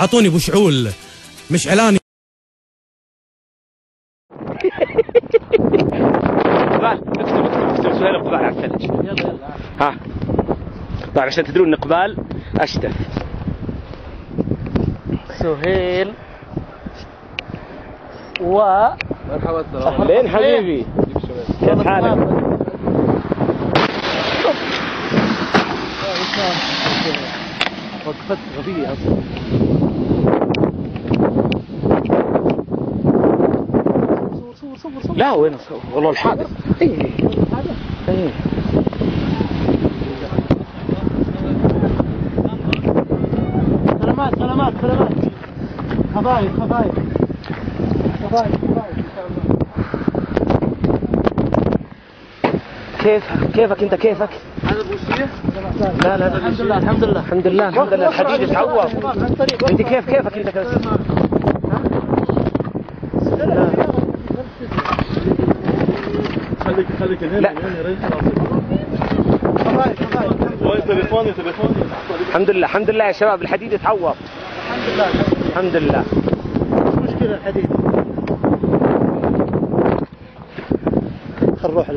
اعطوني ابو شعول مشعلاني. اكتب سهيل قبال على الثلج. يلا ها طبعا عشان تدرون ان قبال اشتف. سهيل و مرحبا السلام لين حبيبي كيف حالك؟ وقفت غبية اصلا. صور لا وين والله الحادث. اي سلامات حبايب ان شاء الله. كيفك انت كيفك؟ هذا بوسيه؟ لا الحمد لله الحديد اتعور. انت كيفك انت خليك هنا لا. يا ريت. تليفوني الحمد لله يا شباب الحديد اتعور. الحمد لله مش مشكلة الحديد. خل نروح